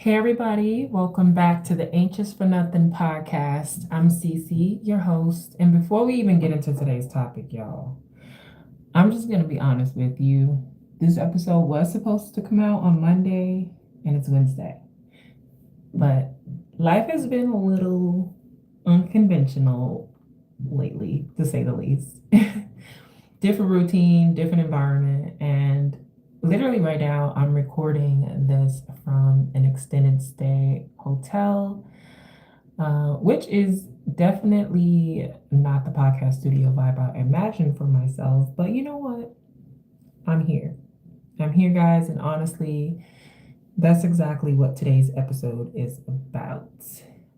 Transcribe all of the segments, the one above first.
Hey, everybody, welcome back to the Anxious for Nothing podcast. I'm Cece, your host. And before we even get into today's topic, y'all, I'm just going to be honest with you. This episode was supposed to come out on Monday, and it's Wednesday. But life has been a little unconventional lately, to say the least. Different routine, different environment, and literally right now I'm recording this from an extended stay hotel, which is definitely not the podcast studio vibe I imagined for myself. But you know what? I'm here. I'm here, guys, and honestly, that's exactly what today's episode is about.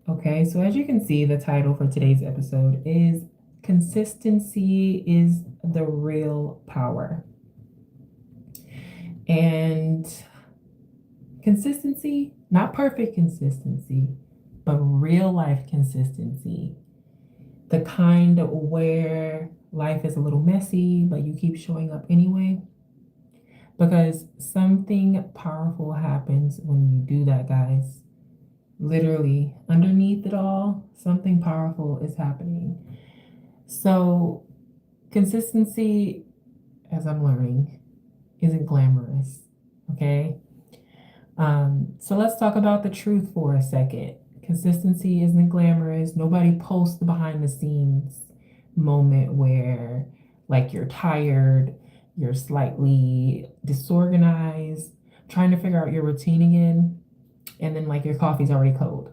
Okay, so as you can see, the title for today's episode is Consistency is the Real Power. And consistency, not perfect consistency, but real life consistency. The kind where life is a little messy, but you keep showing up anyway. Because something powerful happens when you do that, guys. Literally, underneath it all, something powerful is happening. So, consistency, as I'm learning, isn't glamorous, okay? So let's talk about the truth for a second. Consistency isn't glamorous. Nobody posts the behind the scenes moment where, like, you're tired, you're slightly disorganized, trying to figure out your routine again, and then, like, your coffee's already cold.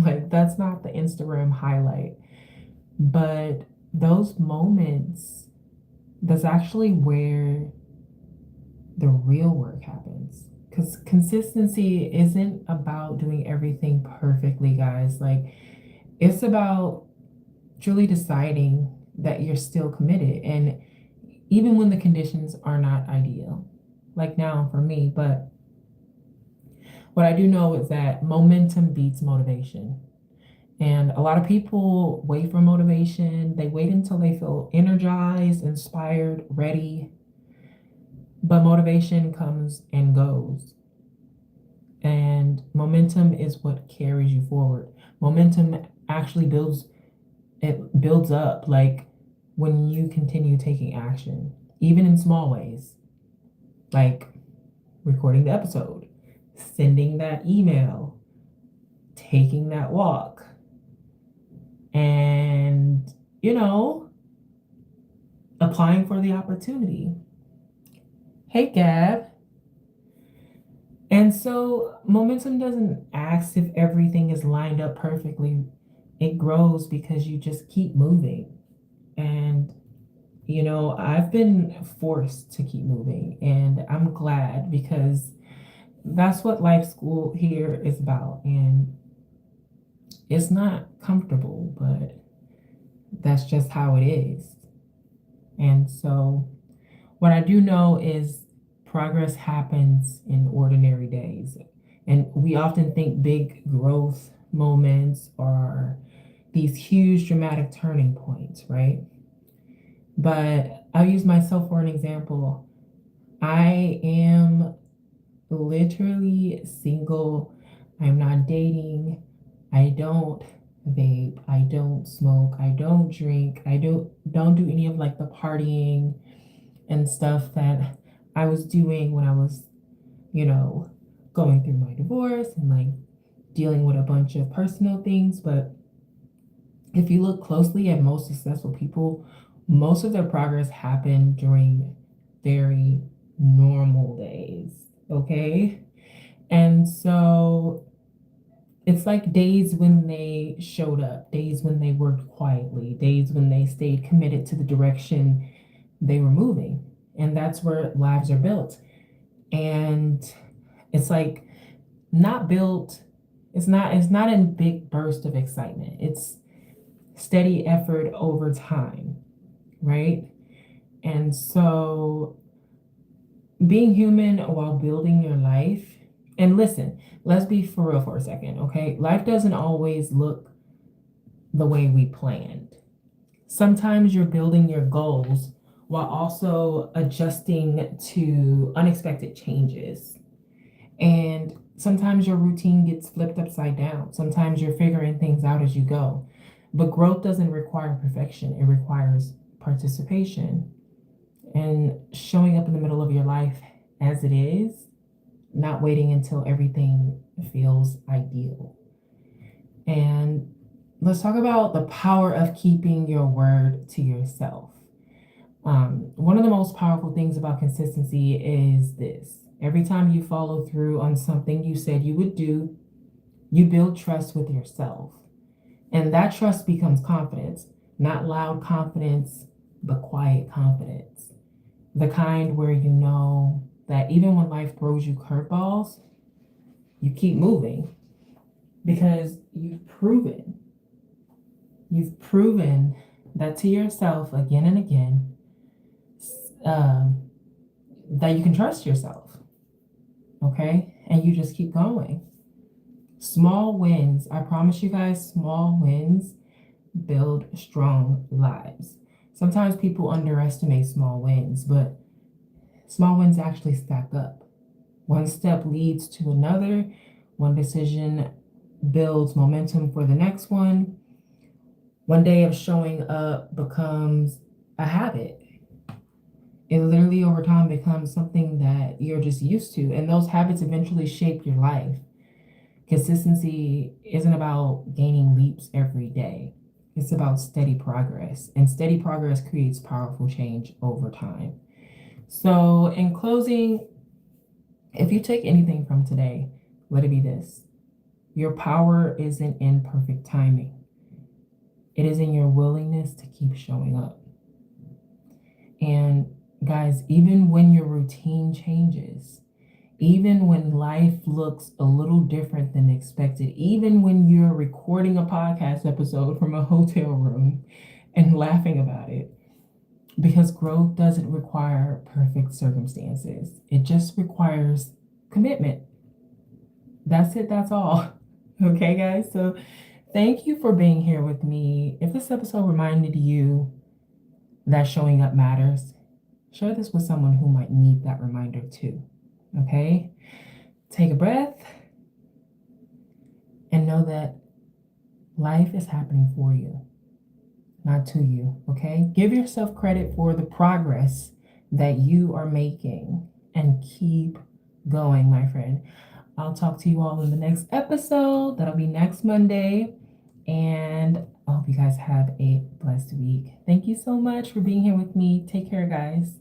Like, that's not the Instagram highlight. But those moments, that's actually where the real work happens. Because consistency isn't about doing everything perfectly, guys. Like, it's about truly deciding that you're still committed. And even when the conditions are not ideal, like now for me, but what I do know is that momentum beats motivation. And a lot of people wait for motivation. They wait until they feel energized, inspired, ready. But motivation comes and goes. And momentum is what carries you forward. Momentum actually builds up, like when you continue taking action, even in small ways, like recording the episode, sending that email, taking that walk, and applying for the opportunity. Hey, Gab. And so momentum doesn't ask if everything is lined up perfectly. It grows because you just keep moving. And, I've been forced to keep moving. And I'm glad because that's what life school here is about. And it's not comfortable, but that's just how it is. And so, what I do know is progress happens in ordinary days. And we often think big growth moments are these huge dramatic turning points, right? But I'll use myself for an example. I am literally single. I'm not dating. I don't vape. I don't smoke. I don't drink. I don't do any of like the partying and stuff that I was doing when I was, you know, going through my divorce and like dealing with a bunch of personal things. But if you look closely at most successful people, most of their progress happened during very normal days. Okay. And so it's like days when they showed up, days when they worked quietly, days when they stayed committed to the direction they were moving. And that's where lives are built. And it's like not built, it's not in big burst of excitement. It's steady effort over time, right? And so being human while building your life, and listen, let's be for real for a second, okay? Life doesn't always look the way we planned. Sometimes you're building your goals while also adjusting to unexpected changes. And Sometimes your routine gets flipped upside down. Sometimes you're figuring things out as you go. But growth doesn't require perfection, it requires participation and showing up in the middle of your life as it is, not waiting until everything feels ideal. And let's talk about the power of keeping your word to yourself. One of the most powerful things about consistency is this: every time you follow through on something you said you would do, you build trust with yourself. And that trust becomes confidence, not loud confidence, but quiet confidence. The kind where you know that even when life throws you curveballs, you keep moving because you've proven that to yourself again and again, um, that you can trust yourself, okay? And you just keep going. Small wins, I promise you guys, small wins build strong lives. Sometimes people underestimate small wins, but small wins actually stack up. One step leads to another, one decision builds momentum for the next one. One day of showing up becomes a habit. It literally over time becomes something that you're just used to, and those habits eventually shape your life. Consistency isn't about gaining leaps every day. It's about steady progress, and steady progress creates powerful change over time. So, in closing, if you take anything from today, let it be this: your power isn't in perfect timing, it is in your willingness to keep showing up. And, guys, even when your routine changes, even when life looks a little different than expected, even when you're recording a podcast episode from a hotel room and laughing about it, because growth doesn't require perfect circumstances, it just requires commitment. That's it, that's all. Okay, guys? So, thank you for being here with me. If this episode reminded you that showing up matters, share this with someone who might need that reminder too. Okay? Take a breath and know that life is happening for you, not to you. Okay? Give yourself credit for the progress that you are making and keep going, my friend. I'll talk to you all in the next episode. That'll be next Monday. And I hope you guys have a blessed week. Thank you so much for being here with me. Take care, guys.